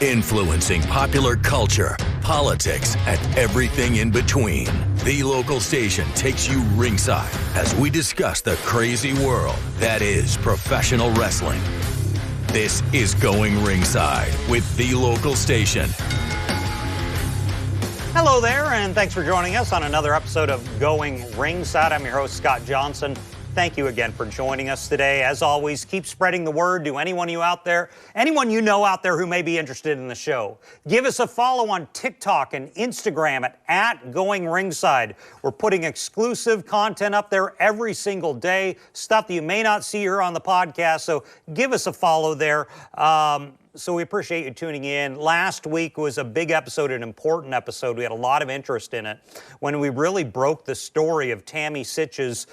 Influencing popular culture, politics, and everything in between. The local station takes you ringside as we discuss the crazy world that is professional wrestling. This is Going Ringside with the local station. Hello there, and thanks for joining us on another episode of Going Ringside. I'm your host, Scott Johnson. Thank you again for joining us today. As always, keep spreading the word to anyone you know out there who may be interested in the show. Give us a follow on TikTok and Instagram at Going Ringside. We're putting exclusive content up there every single day, stuff that you may not see here on the podcast, so give us a follow there. So we appreciate you tuning in. Last week was a big episode, an important episode. We had a lot of interest in it when we really broke the story of Tammy Sytch's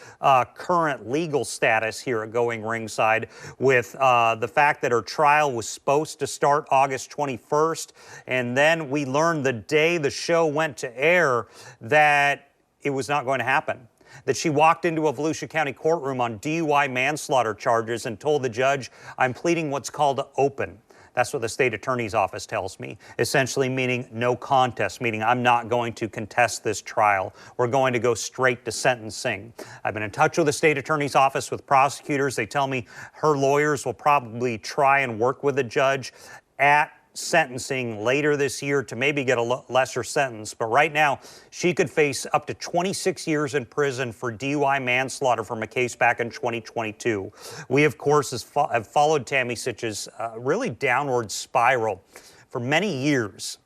current legal status here at Going Ringside with the fact that her trial was supposed to start August 21st. And then we learned the day the show went to air that it was not going to happen. That she walked into a Volusia County courtroom on DUI manslaughter charges and told the judge, "I'm pleading what's called open." That's what the state attorney's office tells me, essentially meaning no contest, meaning I'm not going to contest this trial. We're going to go straight to sentencing. I've been in touch with the state attorney's office with prosecutors. They tell me her lawyers will probably try and work with the judge at sentencing later this year to maybe get a lesser sentence. But right now, she could face up to 26 years in prison for DUI manslaughter from a case back in 2022. We, of course, have followed Tammy Sytch's really downward spiral for many years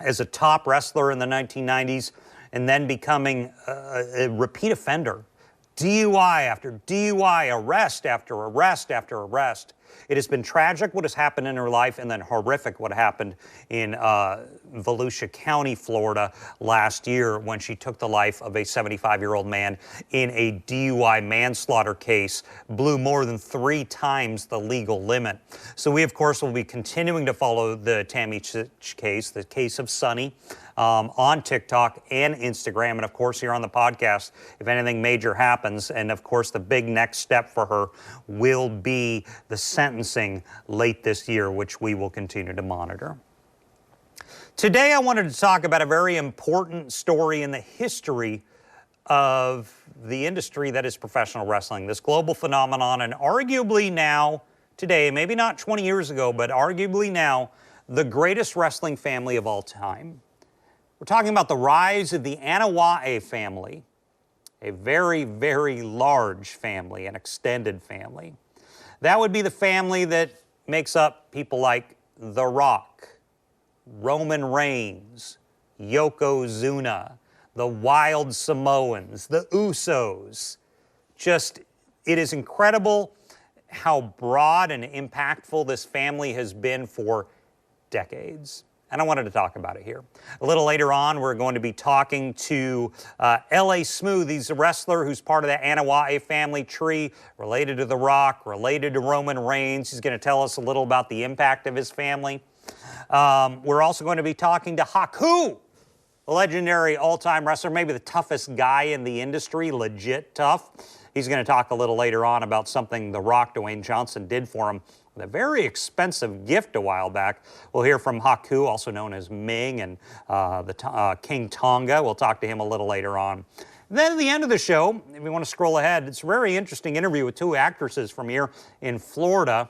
as a top wrestler in the 1990s and then becoming a repeat offender. DUI after DUI, arrest after arrest after arrest. It has been tragic what has happened in her life and then horrific what happened in Volusia County, Florida last year when she took the life of a 75-year-old man in a DUI manslaughter case, blew more than 3 times the legal limit. So we, of course, will be continuing to follow the Tammy Sytch case, the case of Sonny, on TikTok and Instagram, and of course here on the podcast if anything major happens. And of course the big next step for her will be the sentencing late this year, which we will continue to monitor. Today I wanted to talk about a very important story in the history of the industry that is professional wrestling, this global phenomenon, and arguably now, today, maybe not 20 years ago, but arguably now, the greatest wrestling family of all time. We're talking about the rise of the Anoa'i family, a very, very large family, an extended family. That would be the family that makes up people like The Rock, Roman Reigns, Yokozuna, the Wild Samoans, the Usos. Just, it is incredible how broad and impactful this family has been for decades. And I wanted to talk about it here. A little later on, we're going to be talking to L.A. Smooth. He's a wrestler who's part of the Anoa'i family tree, related to The Rock, related to Roman Reigns. He's going to tell us a little about the impact of his family. We're also going to be talking to Haku, the legendary all-time wrestler, maybe the toughest guy in the industry, legit tough. He's going to talk a little later on about something The Rock, Dwayne Johnson, did for him with a very expensive gift a while back. We'll hear from Haku, also known as Ming, and King Tonga. We'll talk to him a little later on. And then at the end of the show, if you want to scroll ahead, it's a very interesting interview with 2 actresses from here in Florida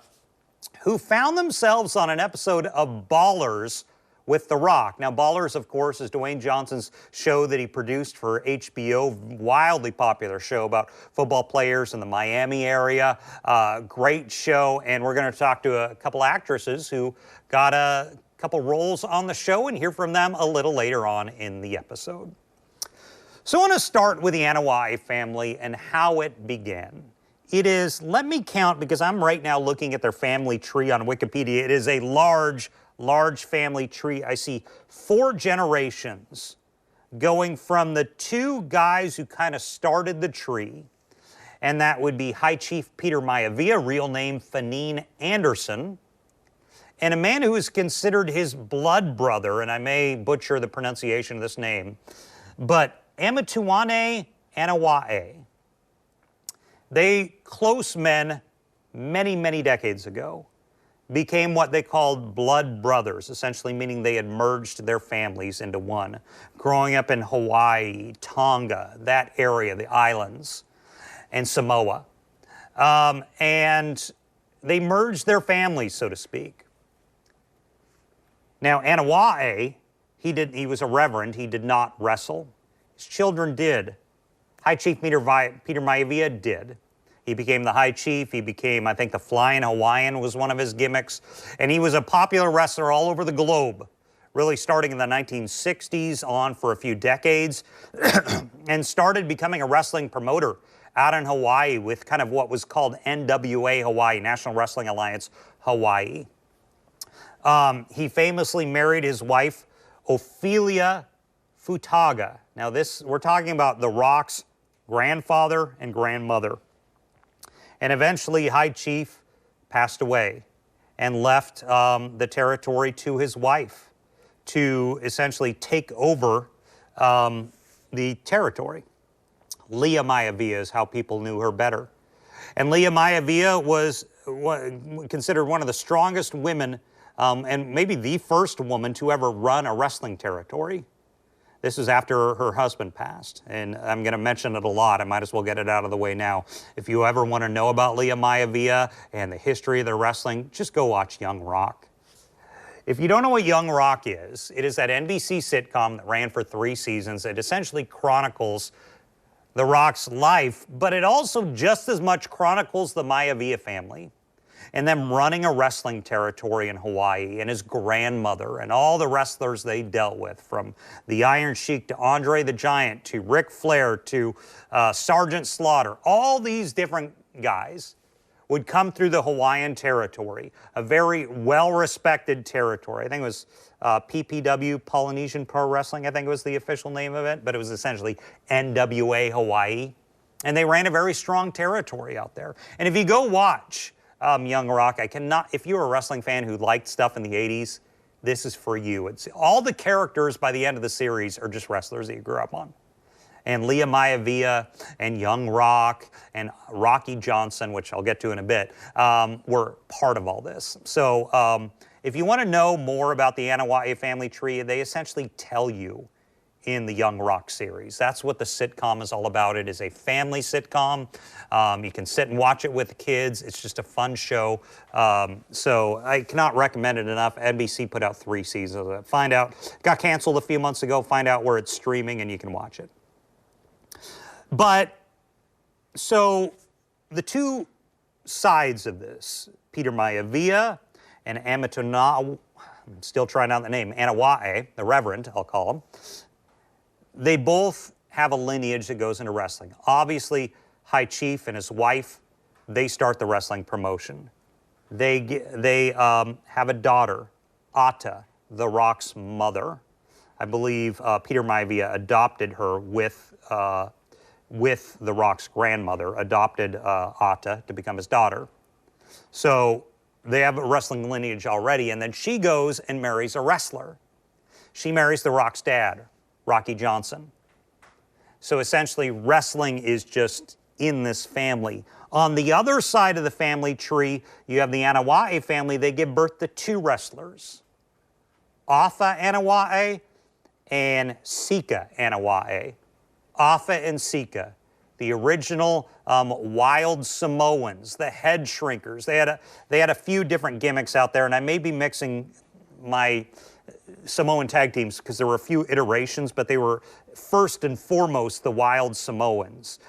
who found themselves on an episode of Ballers with The Rock. Now, Ballers, of course, is Dwayne Johnson's show that he produced for HBO, wildly popular show about football players in the Miami area. Great show, and we're going to talk to a couple actresses who got a couple roles on the show and hear from them a little later on in the episode. So I want to start with the Anoa'i family and how it began. It is, let me count, because I'm right now looking at their family tree on Wikipedia. It is a large family tree. I see 4 generations going from the 2 guys who kind of started the tree, and that would be High Chief Peter Maivia, real name Fanine Anderson, and a man who is considered his blood brother, and I may butcher the pronunciation of this name, but Emituane Anoa'i. They close men many, many decades ago. became what they called blood brothers, essentially meaning they had merged their families into one. Growing up in Hawaii, Tonga, that area, the islands, and Samoa. And they merged their families, so to speak. Now, Anoa'i, he was a reverend. He did not wrestle. His children did. High Chief Peter Maivia did. He became the High Chief. He became, I think, the Flying Hawaiian was one of his gimmicks. And he was a popular wrestler all over the globe, really starting in the 1960s on for a few decades, and started becoming a wrestling promoter out in Hawaii with kind of what was called NWA Hawaii, National Wrestling Alliance Hawaii. He famously married his wife, Ophelia Futaga. Now we're talking about The Rock's grandfather and grandmother. And eventually, High Chief passed away and left the territory to his wife to essentially take over the territory. Leah Maivia is how people knew her better. And Leah Maivia was considered one of the strongest women and maybe the first woman to ever run a wrestling territory. This is after her husband passed, and I'm going to mention it a lot. I might as well get it out of the way now. If you ever want to know about Leah Maivia and the history of their wrestling, just go watch Young Rock. If you don't know what Young Rock is, it is that NBC sitcom that ran for 3 seasons. It essentially chronicles The Rock's life, but it also just as much chronicles the Maivia family and them running a wrestling territory in Hawaii, and his grandmother and all the wrestlers they dealt with, from the Iron Sheik to Andre the Giant to Ric Flair to Sergeant Slaughter. All these different guys would come through the Hawaiian territory, a very well-respected territory. I think it was PPW, Polynesian Pro Wrestling, I think was the official name of it, but it was essentially NWA Hawaii. And they ran a very strong territory out there. And if you go watch Young Rock, if you're a wrestling fan who liked stuff in the 80s, this is for you. It's all the characters by the end of the series are just wrestlers that you grew up on. And Leah Maivia and Young Rock and Rocky Johnson, which I'll get to in a bit, were part of all this. So if you want to know more about the Anoa'i family tree, they essentially tell you in the Young Rock series. That's what the sitcom is all about. It is a family sitcom. You can sit and watch it with the kids. It's just a fun show. So I cannot recommend it enough. NBC put out 3 seasons of it. Find out, got canceled a few months ago. Find out where it's streaming and you can watch it. But, so the 2 sides of this, Peter Maivia and I'm still trying out the name, Anoa'i, the Reverend, I'll call him, they both have a lineage that goes into wrestling. Obviously, High Chief and his wife, they start the wrestling promotion. They have a daughter, Ata, The Rock's mother. I believe Peter Maivia adopted her with The Rock's grandmother, adopted Ata to become his daughter. So they have a wrestling lineage already, and then she goes and marries a wrestler. She marries The Rock's dad, Rocky Johnson. So essentially, wrestling is just in this family. On the other side of the family tree, you have the Anoa'i family. They give birth to 2 wrestlers, Afa Anoa'i and Sika Anoa'i. Afa and Sika, the original wild Samoans, the head shrinkers. They had a few different gimmicks out there, and I may be mixing my Samoan tag teams because there were a few iterations, but they were first and foremost the wild Samoans.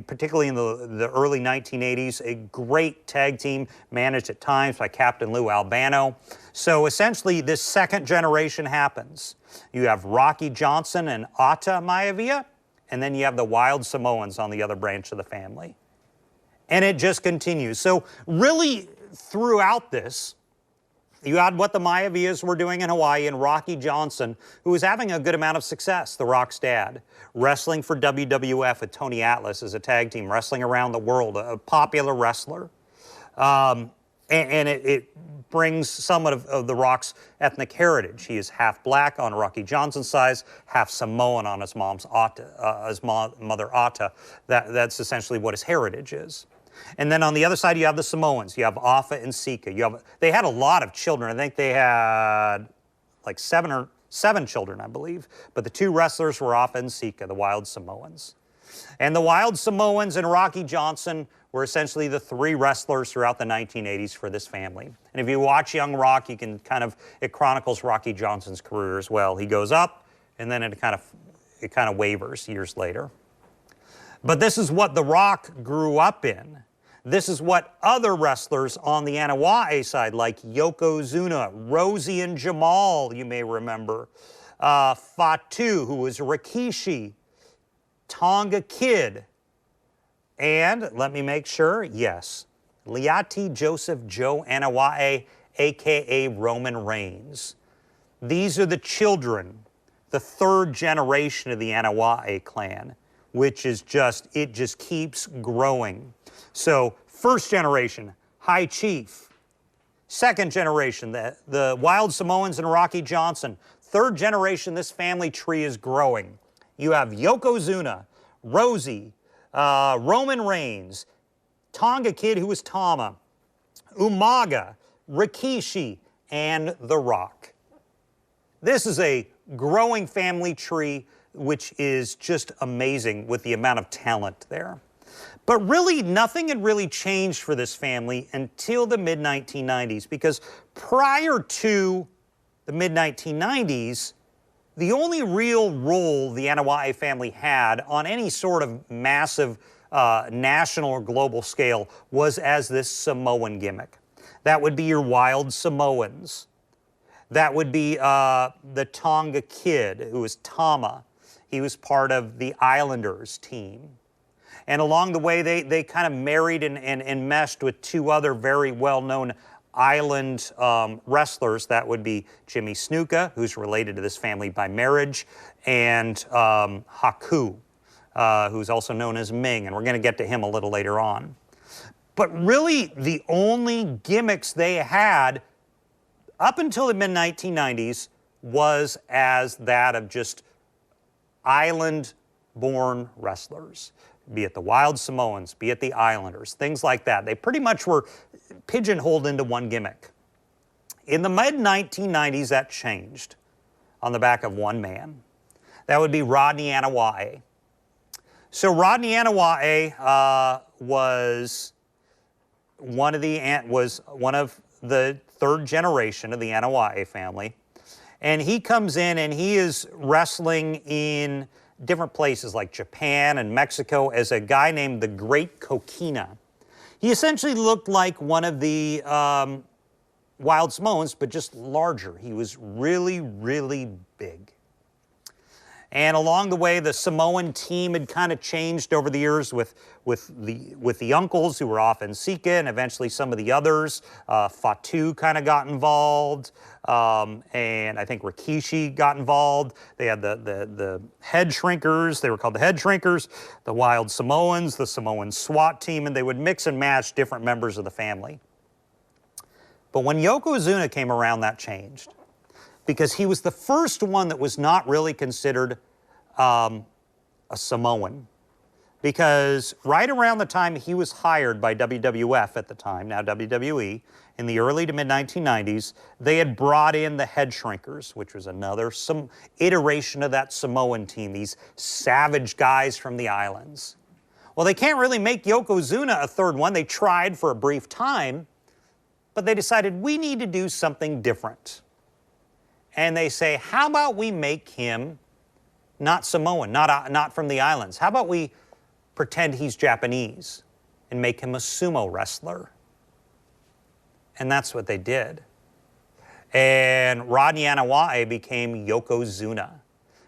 Particularly in the early 1980s, a great tag team managed at times by Captain Lou Albano. So essentially, this second generation happens. You have Rocky Johnson and Ata Maivia, and then you have the wild Samoans on the other branch of the family. And it just continues. So really, throughout this, you had what the Maivias were doing in Hawaii and Rocky Johnson, who was having a good amount of success, The Rock's dad, wrestling for WWF with Tony Atlas as a tag team, wrestling around the world, a popular wrestler. And it brings somewhat of The Rock's ethnic heritage. He is half black on Rocky Johnson's side, half Samoan on his mother Ata. That's essentially what his heritage is. And then on the other side, you have the Samoans. You have Afa and Sika. They had a lot of children. I think they had like seven children, I believe. But the two wrestlers were Afa and Sika, the Wild Samoans. And the Wild Samoans and Rocky Johnson were essentially the three wrestlers throughout the 1980s for this family. And if you watch Young Rock, you can it chronicles Rocky Johnson's career as well. He goes up, and then it kind of wavers years later. But this is what The Rock grew up in. This is what other wrestlers on the Anoa'i side, like Yokozuna, Rosie and Jamal, you may remember, Fatu, who was Rikishi, Tonga Kid, and let me make sure, yes, Liati Joseph Joe Anoa'i, a.k.a. Roman Reigns. These are the children, the third generation of the Anoa'i clan, which is it just keeps growing. So, first generation, High Chief. Second generation, the Wild Samoans and Rocky Johnson. Third generation, this family tree is growing. You have Yokozuna, Rosie, Roman Reigns, Tonga Kid, who was Tama, Umaga, Rikishi, and The Rock. This is a growing family tree, which is just amazing with the amount of talent there. But really, nothing had really changed for this family until the mid-1990s, because prior to the mid-1990s, the only real role the Anoa'i family had on any sort of massive national or global scale was as this Samoan gimmick. That would be your Wild Samoans. That would be the Tonga Kid, who was Tama. He was part of the Islanders team. And along the way, they kind of married and meshed with two other very well-known island wrestlers. That would be Jimmy Snuka, who's related to this family by marriage, and Haku, who's also known as Ming, and we're going to get to him a little later on. But really, the only gimmicks they had up until the mid-1990s was as that of just island-born wrestlers, be it the Wild Samoans, be it the Islanders, things like that. They pretty much were pigeonholed into one gimmick. In the mid-1990s, that changed on the back of one man. That would be Rodney Anoa'i. So Rodney Anoa'i was one of the third generation of the Anoa'i family. And he comes in and he is wrestling in different places like Japan and Mexico as a guy named the Great Coquina. He essentially looked like one of the Wild Samoans, but just larger. He was really, really big. And along the way, the Samoan team had kind of changed over the years with the uncles who were off in Sika, and eventually some of the others. Fatu kind of got involved, and I think Rikishi got involved. They had the head shrinkers. They were called the head shrinkers, the Wild Samoans, the Samoan SWAT team, and they would mix and match different members of the family. But when Yokozuna came around, that changed, because he was the first one that was not really considered a Samoan. Because right around the time he was hired by WWF at the time, now WWE, in the early to mid-1990s, they had brought in the head shrinkers, which was some iteration of that Samoan team, these savage guys from the islands. Well, they can't really make Yokozuna a third one. They tried for a brief time, but they decided we need to do something different. And they say, how about we make him not Samoan, not from the islands? How about we pretend he's Japanese and make him a sumo wrestler? And that's what they did. And Rodney Anoa'i became Yokozuna.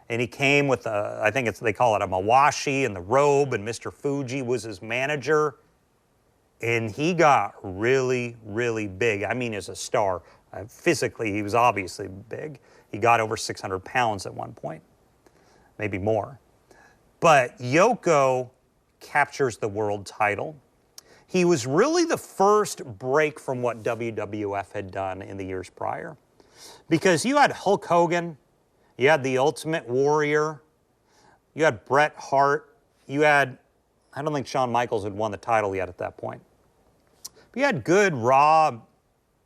And he came with I think they call it a mawashi and the robe, and Mr. Fuji was his manager. And he got really, really big. I mean, as a star. Physically, he was obviously big. He got over 600 pounds at one point, maybe more. But Yoko captures the world title. He was really the first break from what WWF had done in the years prior. Because you had Hulk Hogan, you had the Ultimate Warrior, you had Bret Hart, you had I don't think Shawn Michaels had won the title yet at that point. But you had good, raw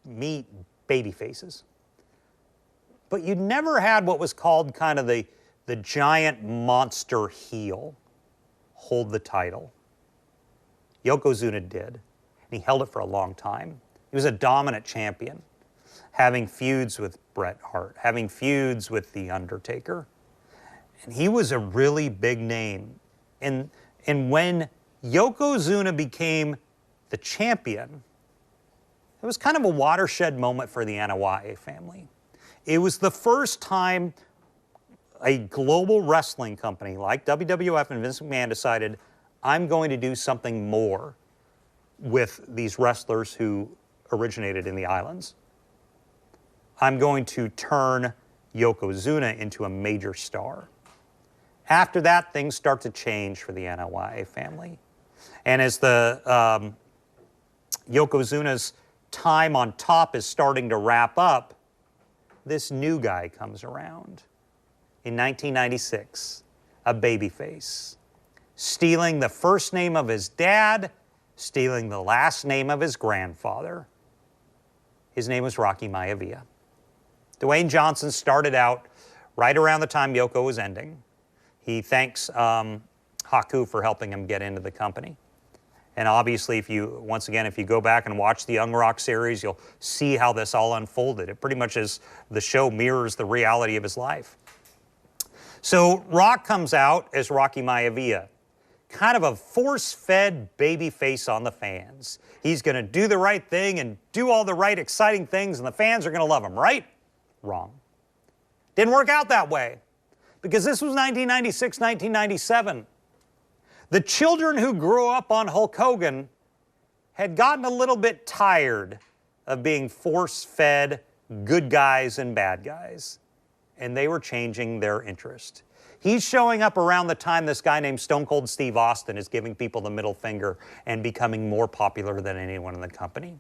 meat baby faces. But you never had what was called kind of the giant monster heel hold the title. Yokozuna did, and he held it for a long time. He was a dominant champion, having feuds with Bret Hart, having feuds with The Undertaker. And he was a really big name. And when Yokozuna became the champion, it was kind of a watershed moment for the Anoa'i family. It was the first time a global wrestling company like WWF and Vince McMahon decided, I'm going to do something more with these wrestlers who originated in the islands. I'm going to turn Yokozuna into a major star. After that, things start to change for the Anoa'i family. And as the Yokozuna's time on top is starting to wrap up, this new guy comes around. In 1996, a babyface, stealing the first name of his dad, stealing the last name of his grandfather. His name was Rocky Maivia. Dwayne Johnson started out right around the time Yoko was ending. He thanks Haku for helping him get into the company. And obviously, if you go back and watch the Young Rock series, you'll see how this all unfolded. It pretty much is, the show mirrors the reality of his life. So Rock comes out as Rocky Maivia, kind of a force-fed baby face on the fans. He's going to do the right thing and do all the right exciting things, and the fans are going to love him, right? Wrong. Didn't work out that way, because this was 1996, 1997. The children who grew up on Hulk Hogan had gotten a little bit tired of being force-fed good guys and bad guys, and they were changing their interest. He's showing up around the time this guy named Stone Cold Steve Austin is giving people the middle finger and becoming more popular than anyone in the company.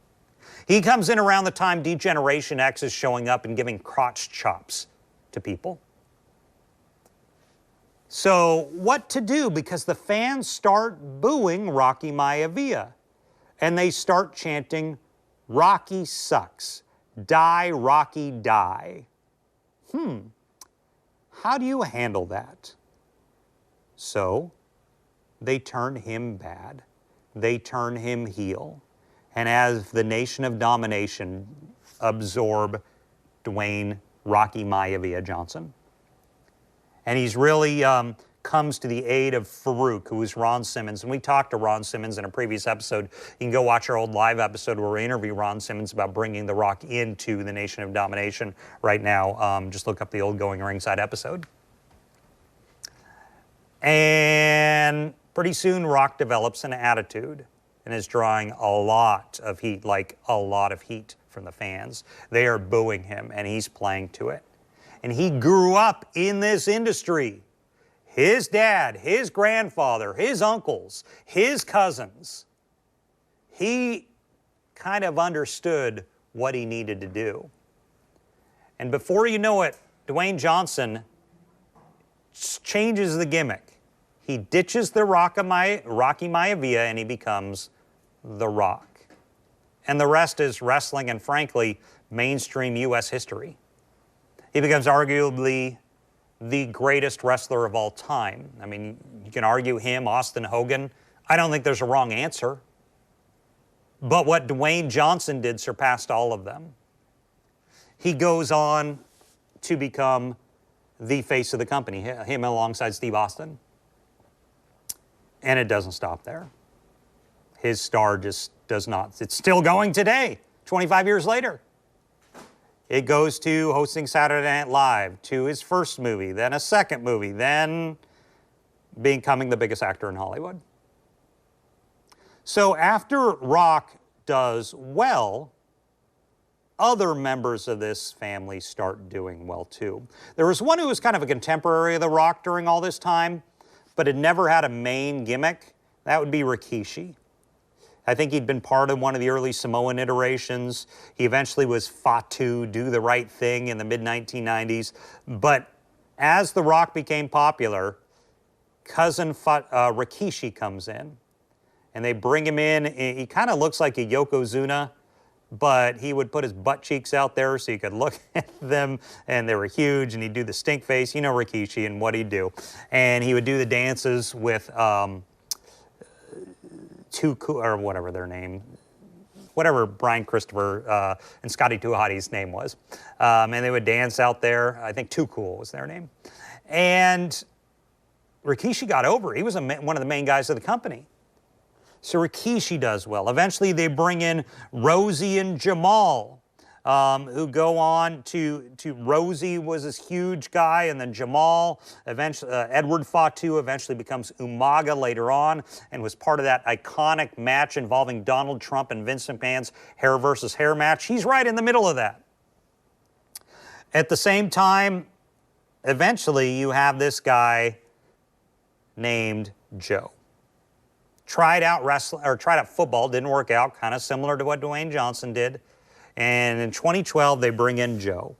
He comes in around the time D-Generation X is showing up and giving crotch chops to people. So what to do? Because the fans start booing Rocky Maivia, and they start chanting, Rocky sucks. Die, Rocky, die. How do you handle that? So they turn him bad. They turn him heel. And as the Nation of Domination absorb Dwayne Rocky Maivia Johnson. And he's really comes to the aid of Farouk, who is Ron Simmons. And we talked to Ron Simmons in a previous episode. You can go watch our old live episode where we interview Ron Simmons about bringing The Rock into the Nation of Domination right now. Just look up the old Going Ringside episode. And pretty soon, Rock develops an attitude and is drawing a lot of heat, like a lot of heat from the fans. They are booing him, and he's playing to it. And he grew up in this industry. His dad, his grandfather, his uncles, his cousins. He kind of understood what he needed to do. And before you know it, Dwayne Johnson changes the gimmick. He ditches the Rocky Maivia and he becomes The Rock. And the rest is wrestling and, frankly, mainstream U.S. history. He becomes arguably the greatest wrestler of all time. I mean, you can argue him, Austin, Hogan. I don't think there's a wrong answer. But what Dwayne Johnson did surpassed all of them. He goes on to become the face of the company, him alongside Steve Austin. And it doesn't stop there. His star just does not. It's still going today, 25 years later. It goes to hosting Saturday Night Live, to his first movie, then a second movie, then becoming the biggest actor in Hollywood. So after Rock does well, other members of this family start doing well too. There was one who was kind of a contemporary of The Rock during all this time, but had never had a main gimmick. That would be Rikishi. I think he'd been part of one of the early Samoan iterations. He eventually was Fatu, Do the Right Thing in the mid-1990s. But as The Rock became popular, cousin Rikishi comes in and they bring him in. He kind of looks like a Yokozuna, but he would put his butt cheeks out there so you could look at them, and they were huge, and he'd do the stink face, you know, Rikishi and what he'd do. And he would do the dances with or whatever their name, whatever Brian Christopher and Scotty Too Hotty's name was. And they would dance out there. I think Too Cool was their name. And Rikishi got over. He was one of the main guys of the company. So Rikishi does well. Eventually they bring in Rosie and Jamal, who go on to Rosie was this huge guy, and then Jamal, eventually Edward Fatu eventually becomes Umaga later on, and was part of that iconic match involving Donald Trump and Vince McMahon's hair versus hair match. He's right in the middle of that. At the same time, eventually you have this guy named Joe. Tried out football, didn't work out, kind of similar to what Dwayne Johnson did. And in 2012, they bring in Joe,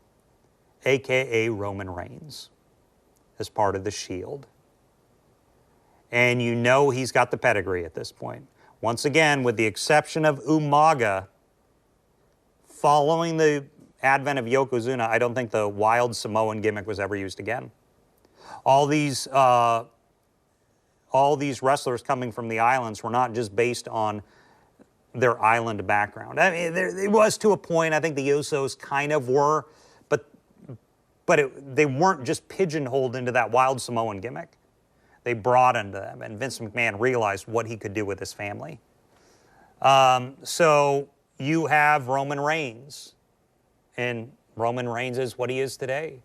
a.k.a. Roman Reigns, as part of the Shield. And you know he's got the pedigree at this point. Once again, with the exception of Umaga, following the advent of Yokozuna, I don't think the wild Samoan gimmick was ever used again. All these wrestlers coming from the islands were not just based on their island background. I mean, it was to a point. I think the Usos kind of were, but they weren't just pigeonholed into that wild Samoan gimmick. They broadened them, and Vince McMahon realized what he could do with his family. So you have Roman Reigns, and Roman Reigns is what he is today.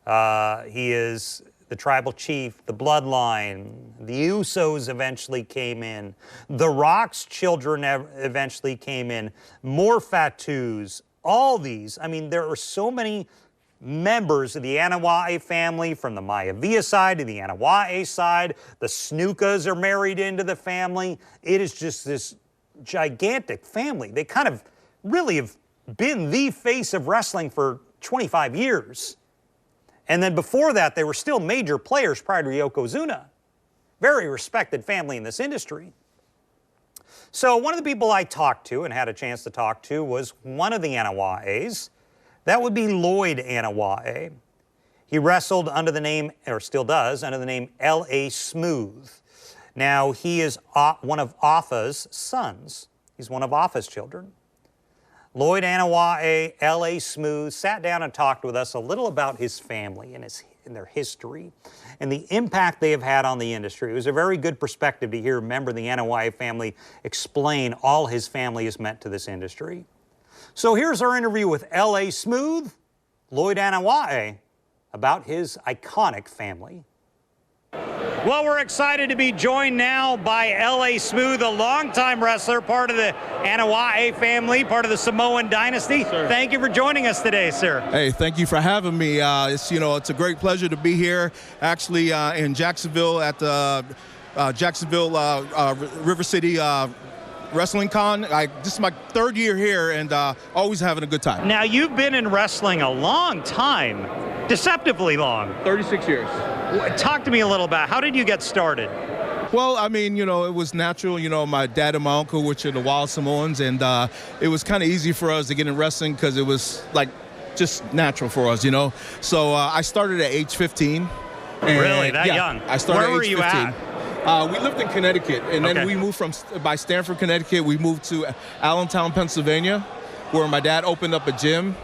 He is the tribal chief, the bloodline. The Usos eventually came in. The Rock's children eventually came in. More Fatus, all these. I mean, there are so many members of the Anoa'i family, from the Maivia side to the Anoa'i side. The Snukas are married into the family. It is just this gigantic family. They kind of really have been the face of wrestling for 25 years. And then before that, they were still major players prior to Yokozuna. Very respected family in this industry. So one of the people I talked to and had a chance to talk to was one of the Anoa'is. That would be Lloyd Anoa'i. He wrestled under the name, or still does, under the name L.A. Smooth. Now, he is one of Afa's sons. He's one of Afa's children. Lloyd Anoa'i, L.A. Smooth, sat down and talked with us a little about his family and their history and the impact they have had on the industry. It was a very good perspective to hear a member of the Anoa'i family explain all his family has meant to this industry. So here's our interview with L.A. Smooth, Lloyd Anoa'i, about his iconic family. Well, we're excited to be joined now by L.A. Smooth, a longtime wrestler, part of the Anoa'i family, part of the Samoan dynasty. Sir. Thank you for joining us today, sir. Hey, thank you for having me. It's a great pleasure to be here, actually, in Jacksonville at the Jacksonville River City Wrestling Con. This is my third year here, and always having a good time. Now, you've been in wrestling a long time, deceptively long. 36 years. Talk to me a little about how did you get started? Well, I mean, it was natural. My dad and my uncle, which are the Wild Samoans, and it was kind of easy for us to get in wrestling because it was like just natural for us, So I started at age 15. Really? That young? I started Where at age 15. Were you at? We lived in Connecticut, and then we moved by Stamford, Connecticut. We moved to Allentown, Pennsylvania, where my dad opened up a gym.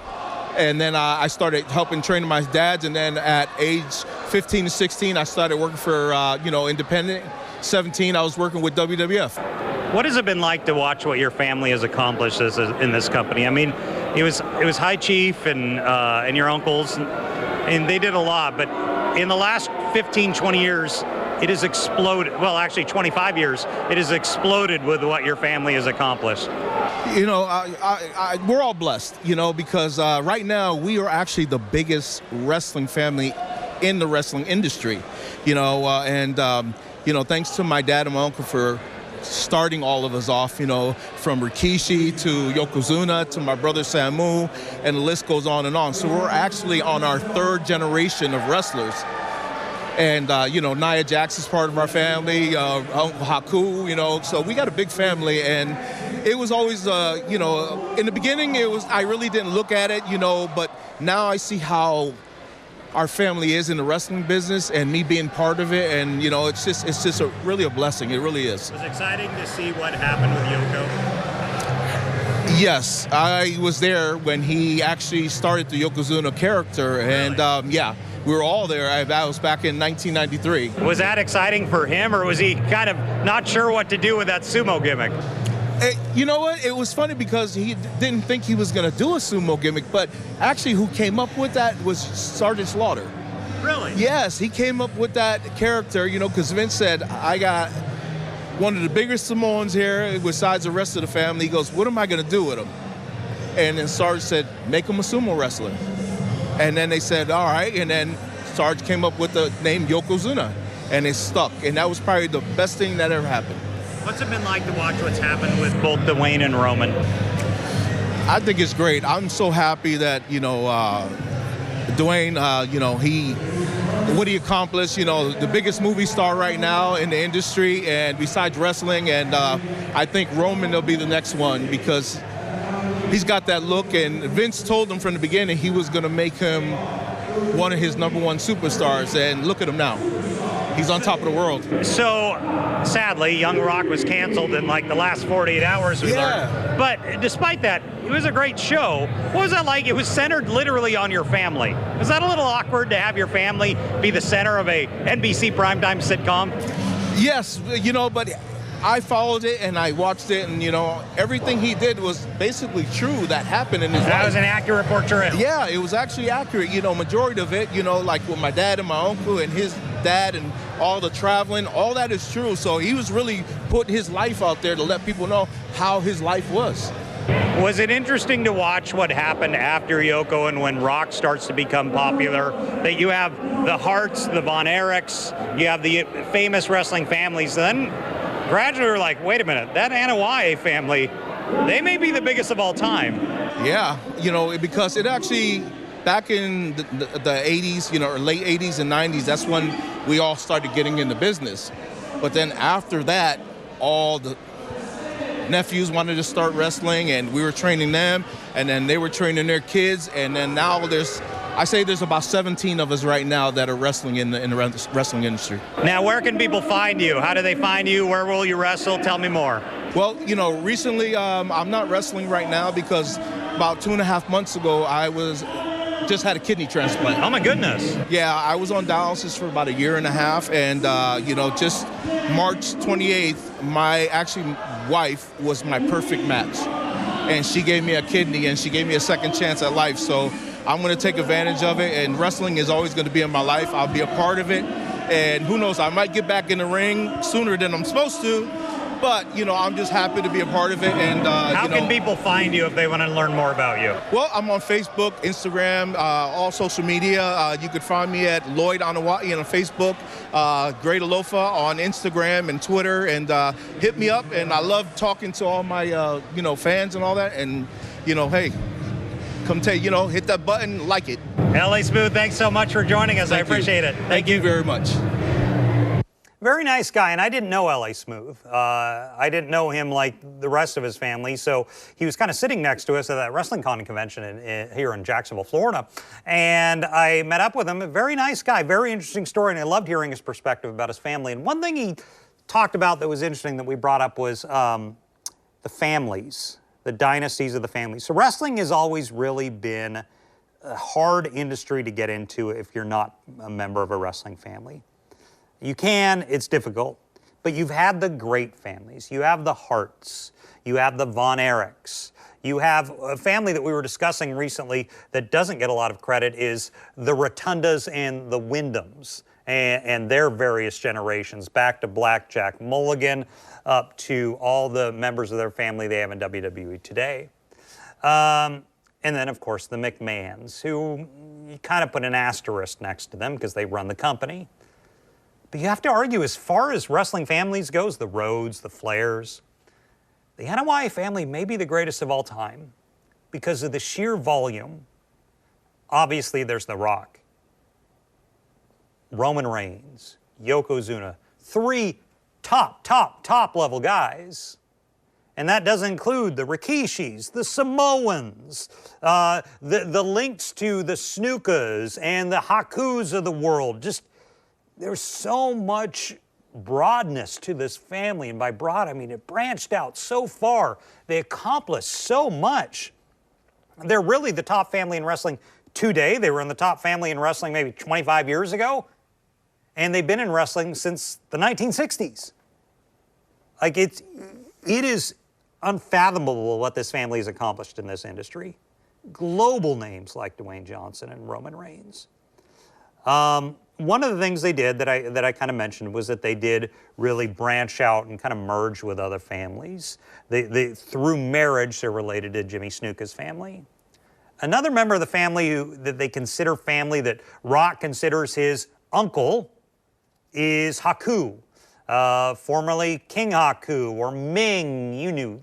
And then I started helping training my dads. And then at age 15 to 16, I started working for, independent. 17, I was working with WWF. What has it been like to watch what your family has accomplished in this company? I mean, it was High Chief and your uncles, and they did a lot. But in the last 15, 20 years, it has exploded. Well, actually 25 years, it has exploded with what your family has accomplished. We're all blessed, because right now we are actually the biggest wrestling family in the wrestling industry, thanks to my dad and my uncle for starting all of us off, from Rikishi to Yokozuna to my brother Samu, and the list goes on and on. So we're actually on our third generation of wrestlers. And, you know, Nia Jax is part of our family, Uncle Haku, you know, so we got a big family. And it was always, you know, in the beginning, I really didn't look at it, you know, but now I see how our family is in the wrestling business and me being part of it. And, you know, it's just really a blessing. It really is. It was exciting to see what happened with Yoko. Yes, I was there when he actually started the Yokozuna character. Really? And, yeah. We were all there. That was back in 1993. Was that exciting for him, or was he kind of not sure what to do with that sumo gimmick? You know what? It was funny because he didn't think he was going to do a sumo gimmick, but actually who came up with that was Sergeant Slaughter. Really? Yes, he came up with that character, you know, because Vince said, I got one of the biggest Samoans here besides the rest of the family. He goes, what am I going to do with him? And then Sarge said, make him a sumo wrestler. And then they said, all right. And then Sarge came up with the name Yokozuna, and it stuck. And that was probably the best thing that ever happened. What's it been like to watch what's happened with both Dwayne and Roman? I think it's great. I'm so happy that, you know, Dwayne, you know, what he accomplished, you know, the biggest movie star right now in the industry, and besides wrestling. And I think Roman will be the next one because he's got that look, and Vince told him from the beginning he was going to make him one of his #1 superstars, and look at him now. He's on top of the world. So, sadly, Young Rock was canceled in like the last 48 hours. We learned. But despite that, it was a great show. What was that like? It was centered literally on your family. Was that a little awkward to have your family be the center of a NBC primetime sitcom? Yes, you know, but I followed it and I watched it, and, you know, everything he did was basically true that happened in his life. That was an accurate portrayal. Yeah, it was actually accurate. You know, majority of it, you know, like with my dad and my uncle and his dad and all the traveling, all that is true. So he was really putting his life out there to let people know how his life was. Was it interesting to watch what happened after Yoko and when Rock starts to become popular? That you have the Harts, the Von Erichs, you have the famous wrestling families, then gradually we're like, wait a minute, that Anoa'i family, they may be the biggest of all time. Yeah, you know, because it actually, back in the 80s, you know, or late 80s and 90s, that's when we all started getting into business. But then after that, all the nephews wanted to start wrestling, and we were training them, and then they were training their kids, and then now there's about 17 of us right now that are wrestling in the wrestling industry. Now, where can people find you? How do they find you? Where will you wrestle? Tell me more. Well, you know, recently I'm not wrestling right now because about 2.5 months ago I just had a kidney transplant. Oh my goodness. Yeah, I was on dialysis for about 1.5 years, and you know, just March 28th, my wife was my perfect match, and she gave me a kidney and she gave me a second chance at life. So I'm going to take advantage of it, and wrestling is always going to be in my life. I'll be a part of it, and who knows, I might get back in the ring sooner than I'm supposed to, but, you know, I'm just happy to be a part of it. And how can people find you if they want to learn more about you? Well, I'm on Facebook, Instagram, all social media. You can find me at Lloyd Anoa'i on Facebook, Great Alofa on Instagram and Twitter, and hit me up. And I love talking to all my, you know, fans and all that. And, you know, hey, come take, you know, hit that button, like it. L.A. Smooth, thanks so much for joining us. I appreciate it. Thank you very much. Very nice guy, and I didn't know L.A. Smooth. I didn't know him like the rest of his family, so he was kind of sitting next to us at that WrestlingCon convention here in Jacksonville, Florida, and I met up with him. A very nice guy, very interesting story, and I loved hearing his perspective about his family. And one thing he talked about that was interesting that we brought up was the families, the dynasties of the families. So wrestling has always really been a hard industry to get into if you're not a member of a wrestling family. You can, it's difficult, but you've had the great families. You have the Harts, you have the Von Erichs, you have a family that we were discussing recently that doesn't get a lot of credit is the Rotundas and the Wyndhams and their various generations, back to Blackjack Mulligan, up to all the members of their family they have in WWE today. And then, of course, the McMahons, who you kind of put an asterisk next to them because they run the company. But you have to argue, as far as wrestling families goes, the Rhodes, the Flairs, the Anoa'i family may be the greatest of all time because of the sheer volume. Obviously, there's The Rock. Roman Reigns, Yokozuna, 3 top level guys. And that does include the Rikishis, the Samoans, the links to the Snukas and the Hakus of the world. Just, there's so much broadness to this family. And by broad, I mean it branched out so far. They accomplished so much. They're really the top family in wrestling today. They were in the top family in wrestling maybe 25 years ago. And they've been in wrestling since the 1960s. Like, it is unfathomable what this family has accomplished in this industry. Global names like Dwayne Johnson and Roman Reigns. One of the things they did that I kind of mentioned was that they did really branch out and kind of merge with other families. They through marriage, they're related to Jimmy Snuka's family. Another member of the family that they consider family, that Rock considers his uncle, is Haku. Formerly King Haku or Ming, you knew.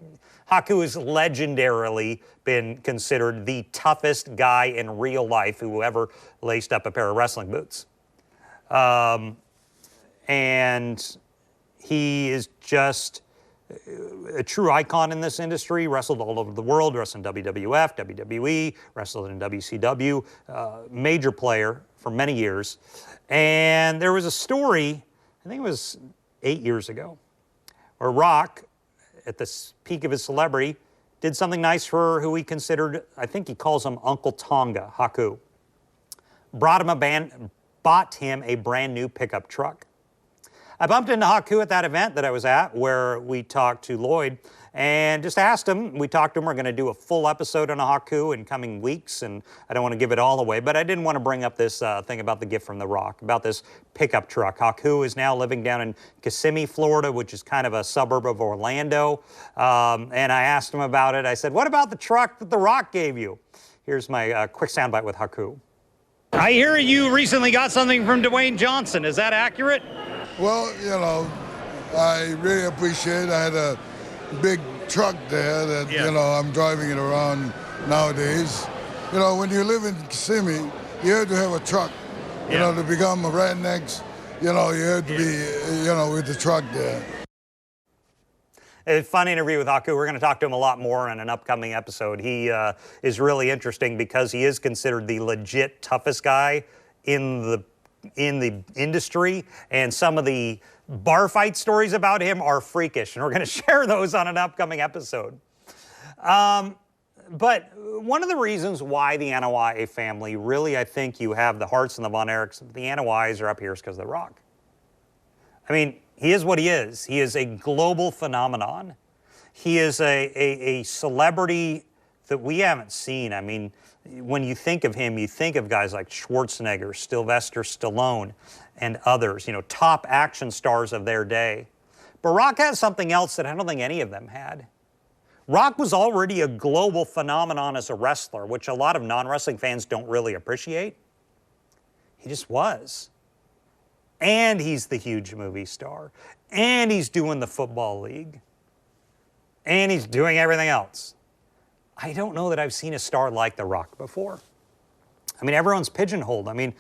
Haku has legendarily been considered the toughest guy in real life who ever laced up a pair of wrestling boots. And he is just a true icon in this industry, wrestled all over the world, wrestled in WWF, WWE, wrestled in WCW, major player for many years. And there was a story, I think it was 8 years ago, where Rock, at the peak of his celebrity, did something nice for who he considered, I think he calls him Uncle Tonga, Haku. Bought him a brand new pickup truck. I bumped into Haku at that event that I was at where we talked to Lloyd and just asked him, we talked to him, we're going to do a full episode on a Haku in coming weeks, and I don't want to give it all away, but I didn't want to bring up this thing about the gift from The Rock, about this pickup truck. Haku is now living down in Kissimmee, Florida, which is kind of a suburb of Orlando, and I asked him about it. I said, what about the truck that The Rock gave you? Here's my quick soundbite with Haku. I hear you recently got something from Dwayne Johnson. Is that accurate? Well, you know, I really appreciate it. I had a big truck there that, you know, I'm driving it around nowadays. You know, when you live in Kissimmee, you have to have a truck. You know, to become a redneck, you know, you have to be, you know, with the truck there. A fun interview with Haku. We're going to talk to him a lot more in an upcoming episode. He is really interesting because he is considered the legit toughest guy in the industry, and some of the bar fight stories about him are freakish, and we're going to share those on an upcoming episode. But one of the reasons why the Anoa'i family, really, I think you have the Harts and the Von Erichs, the Anoa'is are up here is because of The Rock. I mean, he is what he is. He is a global phenomenon. He is a celebrity that we haven't seen. I mean, when you think of him, you think of guys like Schwarzenegger, Sylvester Stallone, and others, you know, top action stars of their day. But Rock has something else that I don't think any of them had. Rock was already a global phenomenon as a wrestler, which a lot of non-wrestling fans don't really appreciate. He just was. And he's the huge movie star. And he's doing the football league. And he's doing everything else. I don't know that I've seen a star like The Rock before. I mean, everyone's pigeonholed. I mean,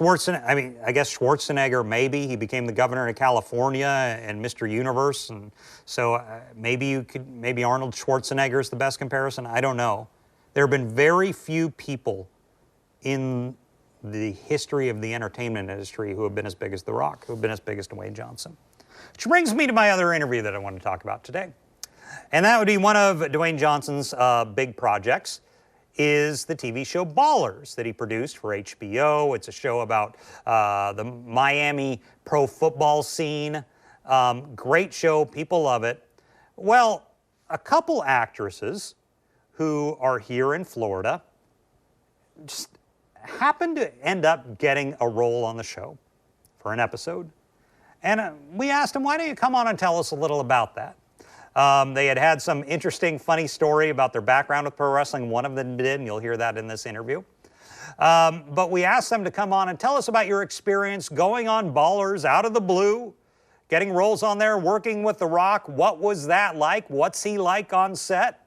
I guess Schwarzenegger, maybe. He became the governor of California and Mr. Universe. And so maybe Arnold Schwarzenegger is the best comparison. I don't know. There have been very few people in the history of the entertainment industry who have been as big as The Rock, who have been as big as Dwayne Johnson. Which brings me to my other interview that I want to talk about today. And that would be one of Dwayne Johnson's big projects, is the TV show Ballers that he produced for HBO. It's a show about the Miami pro football scene. Great show, people love it. Well, a couple actresses who are here in Florida just happened to end up getting a role on the show for an episode. And we asked them, why don't you come on and tell us a little about that? They had some interesting, funny story about their background with pro wrestling. One of them did, and you'll hear that in this interview. But we asked them to come on and tell us about your experience going on Ballers out of the blue, getting roles on there, working with The Rock. What was that like? What's he like on set?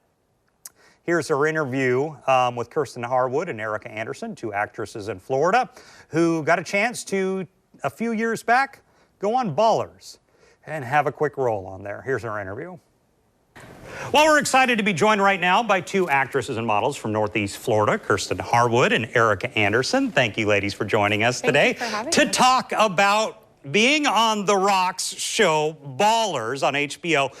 Here's our interview with Kirsten Harwood and Erica Anderson, two actresses in Florida, who got a chance to a few years back, go on Ballers and have a quick roll on there. Here's our interview. Well, we're excited to be joined right now by two actresses and models from Northeast Florida, Kirsten Harwood and Erica Anderson. Thank you, ladies, for joining us today to talk about being on The Rock's show, Ballers, on HBO.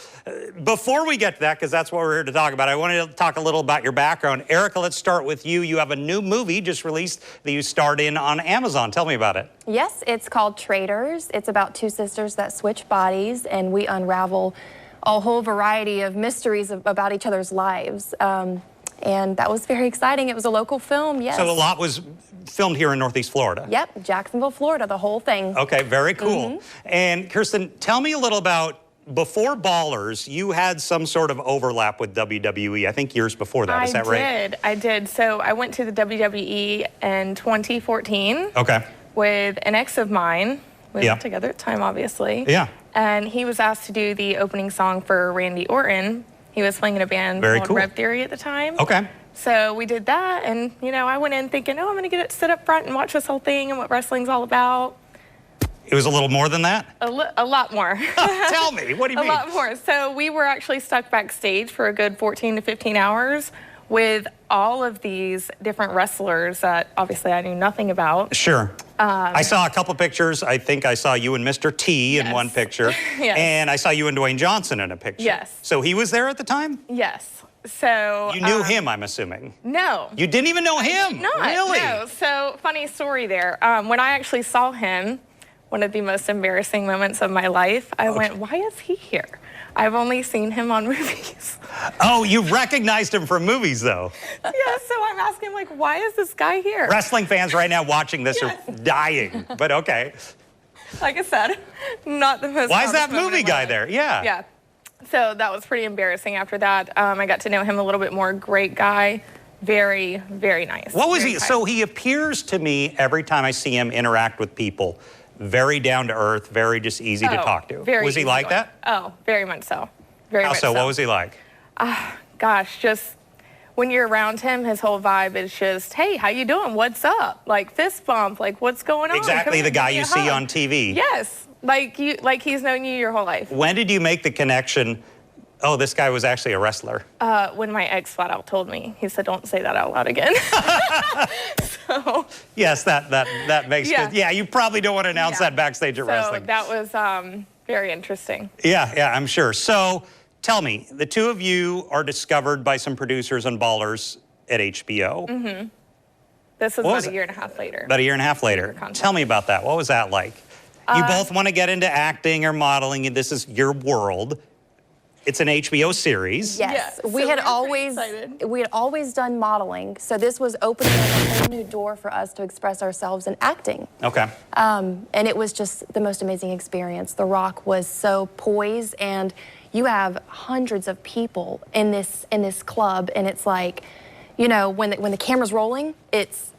Before we get to that, because that's what we're here to talk about, I wanted to talk a little about your background. Erica, let's start with you. You have a new movie just released that you starred in on Amazon. Tell me about it. Yes, it's called Traitors. It's about two sisters that switch bodies, and we unravel a whole variety of mysteries about each other's lives. And that was very exciting. It was a local film, yes. So a lot was filmed here in Northeast Florida? Yep, Jacksonville, Florida, the whole thing. Okay, very cool. And Kirsten, tell me a little about, before Ballers, you had some sort of overlap with WWE, I think years before that, is that right? I did. So I went to the WWE in 2014 with an ex of mine. We were together at the time, obviously. Yeah. And he was asked to do the opening song for Randy Orton. He was playing in a band called Rev Theory at the time. Okay. So we did that, and you know, I went in thinking, oh, I'm gonna sit up front and watch this whole thing and what wrestling's all about. It was a little more than that? A lot more. Tell me, what do you mean? A lot more. So we were actually stuck backstage for a good 14 to 15 hours with all of these different wrestlers that obviously I knew nothing about. Sure. I saw a couple pictures. I think I saw you and Mr. T in one picture. And I saw you and Dwayne Johnson in a picture. Yes. So he was there at the time? Yes. So you knew him, I'm assuming. No. You didn't even know him? Really? No. So funny story there. When I actually saw him, one of the most embarrassing moments of my life, I went, why is he here? I've only seen him on movies. Oh, you recognized him from movies, though. Yeah, so I'm asking, like, why is this guy here? Wrestling fans right now watching this are dying, but okay. Like I said, not the most. Why is that movie guy there? Yeah. Yeah. So that was pretty embarrassing after that. I got to know him a little bit more. Great guy. Very, very nice. What was he? So he appears to me every time I see him interact with people, very down to earth, very just easy to talk to. Was he like that? Oh, very much so. Very much so. What was he like? Gosh, just when you're around him, his whole vibe is just, hey, how you doing? What's up? Like fist bump, like what's going on? Exactly the guy you see on TV. Yes, like he's known you your whole life. When did you make the connection? Oh, this guy was actually a wrestler. When my ex flat out told me, he said, "Don't say that out loud again." So. Yes, that makes good. Yeah, you probably don't want to announce that backstage at wrestling. So that was very interesting. Yeah, I'm sure. So tell me, the two of you are discovered by some producers on Ballers at HBO. Mm-hmm. This was about a year and a half later. About a year and a half later. Tell me about that. What was that like? You both want to get into acting or modeling, and this is your world. It's an HBO series. Yes, so we had always done modeling, so this was opening up a whole new door for us to express ourselves in acting. Okay. And it was just the most amazing experience. The Rock was so poised, and you have hundreds of people in this club, and it's like, you know, when the camera's rolling, it's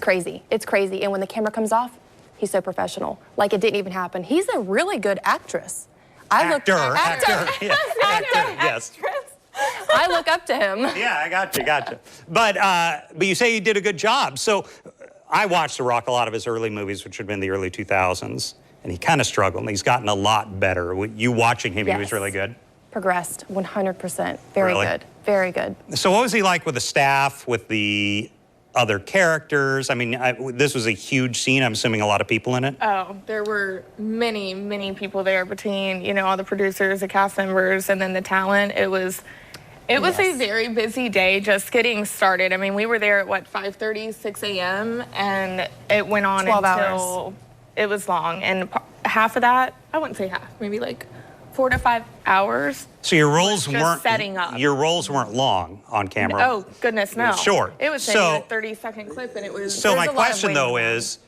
crazy. It's crazy, and when the camera comes off, he's so professional. Like it didn't even happen. He's a really good actress. Actor, yes. I look up to him. Yeah, I got you. But you say you did a good job. So I watched The Rock a lot of his early movies, which had been the early 2000s, and he kind of struggled, and he's gotten a lot better. You watching him, he was really good? Progressed 100%. Very good. Very good. So what was he like with the staff, with the other characters? I mean, this was a huge scene. I'm assuming a lot of people in it. Oh, there were many, many people there between, you know, all the producers, the cast members, and then the talent. It was a very busy day just getting started. I mean, we were there at, what, 5:30, 6 a.m., and it went on 12 until hours. It was long. And half of that, I wouldn't say half, maybe like 4 to 5 hours. So your roles weren't setting up. Your roles weren't long on camera. Oh goodness, no. It was short. It was maybe a 30-second clip, and it was. So my question though is,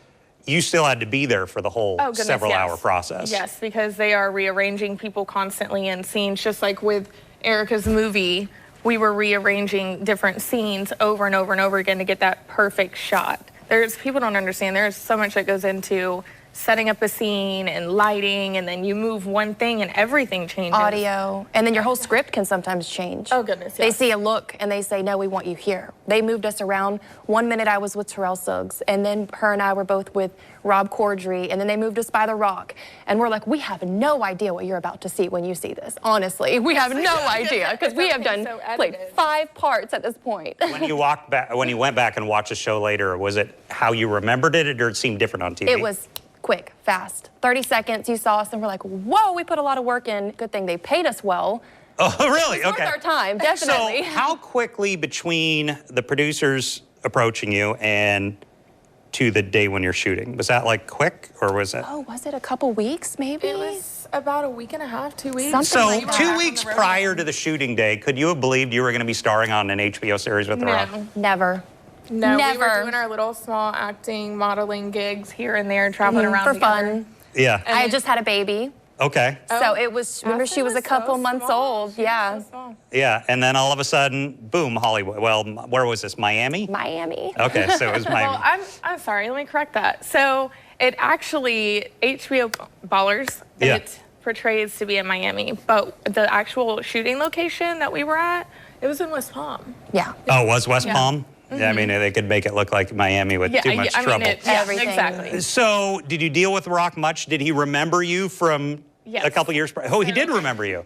you still had to be there for the whole several-hour process. Yes, because they are rearranging people constantly in scenes, just like with Erica's movie. We were rearranging different scenes over and over and over again to get that perfect shot. People don't understand. There's so much that goes into setting up a scene and lighting, and then you move one thing and everything changes. Audio, and then your whole script can sometimes change. Oh goodness, They yes. see a look and they say, no, we want you here. They moved us around. 1 minute I was with Terrell Suggs, and then her and I were both with Rob Corddry, and then they moved us by The Rock. And we're like, we have no idea what you're about to see when you see this. Honestly, we have no idea, because we have played 5 parts at this point. When you went back and watched the show later, was it how you remembered it, or did it seem different on TV? It was quick, fast. 30 seconds, you saw us, and we're like, whoa, we put a lot of work in. Good thing they paid us well. Oh, really? It's worth our time, definitely. So how quickly between the producers approaching you and to the day when you're shooting? Was that like quick, or was it? Oh, was it a couple weeks, maybe? It was about a week and a half, 2 weeks. Something So like that. 2 weeks prior to the shooting day, could you have believed you were going to be starring on an HBO series with The Rock? Never. No, Never. we were doing our little small acting, modeling gigs here and there, traveling around for together. fun. Yeah. I had just had a baby. Okay. So it was, remember, she was a couple months old. Yeah. Yeah, and then all of a sudden, boom, Hollywood. Well, where was this, Miami? Miami. Okay, so it was Miami. Well, I'm sorry, let me correct that. So it actually, HBO Ballers, Yeah. it portrays to be in Miami, but the actual shooting location that we were at, it was in West Palm. Yeah. Oh, it was West Palm? Yeah, I mean, they could make it look like Miami with too much trouble. Everything. Exactly. So, did you deal with The Rock much? Did he remember you from Yes. a couple years prior? Oh, he did remember you.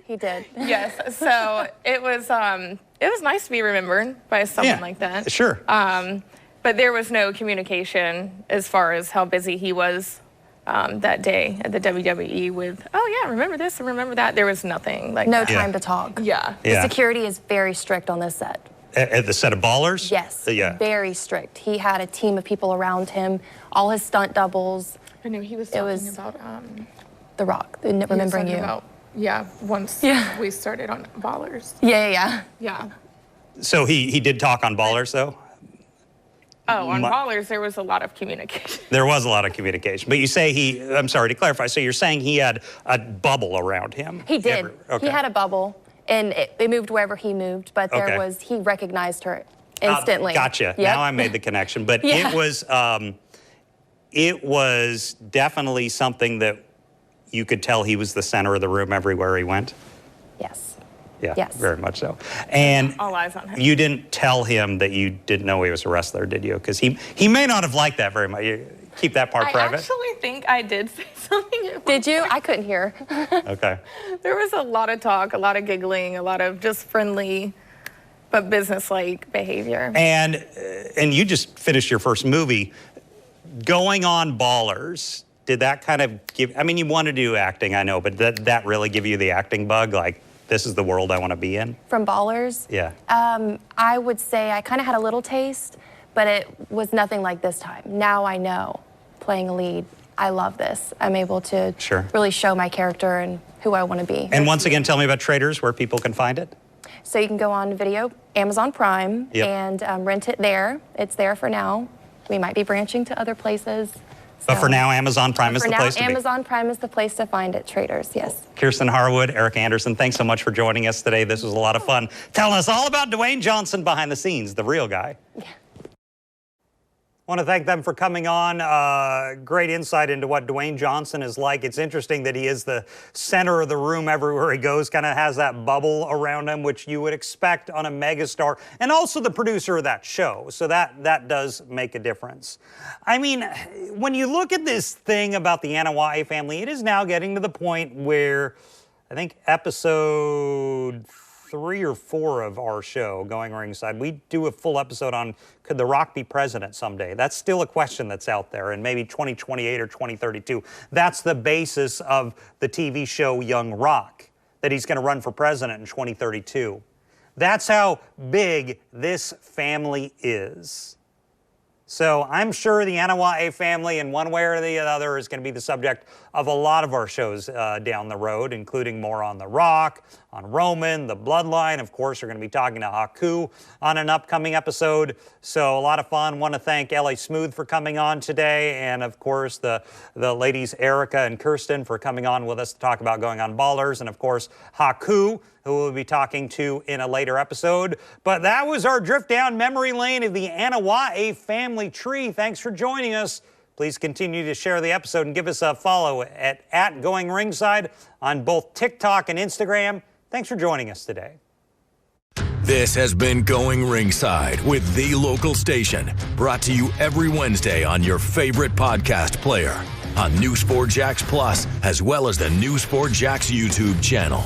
He did. Yes, so it was nice to be remembered by someone like that. Sure. But there was no communication as far as how busy he was that day at the WWE with, oh yeah, remember this and remember that. There was nothing like No that. time to talk. Yeah. The security is very strict on this set. At the set of Ballers? Yes. Yeah. Very strict. He had a team of people around him, all his stunt doubles. I know he was talking about The Rock, remembering you. Once we started on Ballers. Yeah. Yeah. So he did talk on Ballers, though? Oh, on Ballers, there was a lot of communication. There was a lot of communication. But you say I'm sorry to clarify, so you're saying he had a bubble around him? He did. Okay. He had a bubble, and they moved wherever he moved, but he recognized her instantly. Gotcha. Yep. Now I made the connection. But it was definitely something that you could tell he was the center of the room everywhere he went. Yes. Yeah, Yes. very much so. And all eyes on him. You didn't tell him that you didn't know he was a wrestler, did you? Because he may not have liked that very much. You keep that part private. I actually think I did say something. Did you? I couldn't hear. Okay. There was a lot of talk, a lot of giggling, a lot of just friendly but business-like behavior. And you just finished your first movie. Going on Ballers, did that kind of give, I mean, you wanted to do acting, I know, but did that really give you the acting bug? Like, this is the world I want to be in? From Ballers? Yeah. I would say I kind of had a little taste, but it was nothing like this time. Now I know, playing a lead, I love this. I'm able to really show my character and who I want to be. And once again, tell me about Traders, where people can find it. So you can go on video, Amazon Prime, and rent it there. It's there for now. We might be branching to other places. But for now, Amazon Prime is the place to be. Amazon Prime is the place to find it, Traders, yes. Kirsten Harwood, Eric Anderson, thanks so much for joining us today. This was a lot of fun. Telling us all about Dwayne Johnson behind the scenes, the real guy. Yeah. I want to thank them for coming on. Great insight into what Dwayne Johnson is like. It's interesting that he is the center of the room everywhere he goes, kind of has that bubble around him, which you would expect on a megastar, and also the producer of that show. So that does make a difference. I mean, when you look at this thing about the Anoa'i family, it is now getting to the point where I think episode 3 or 4 of our show, Going Ringside, we do a full episode on could The Rock be president someday? That's still a question that's out there, and maybe 2028 or 2032. That's the basis of the TV show Young Rock, that he's going to run for president in 2032. That's how big this family is. So I'm sure the Anoa'i family in one way or the other is going to be the subject of a lot of our shows down the road, including more on The Rock, on Roman, the Bloodline. Of course, we're going to be talking to Haku on an upcoming episode. So a lot of fun. Want to thank L.A. Smooth for coming on today. And of course, the ladies Erica and Kirsten for coming on with us to talk about Going on Ballers. And of course, Haku, who we'll be talking to in a later episode. But that was our drift down memory lane of the Anoa'i family tree. Thanks for joining us. Please continue to share the episode and give us a follow at Going Ringside on both TikTok and Instagram. Thanks for joining us today. This has been Going Ringside with The Local Station, brought to you every Wednesday on your favorite podcast player, on New Sport Jax Plus, as well as the New Sport Jax YouTube channel.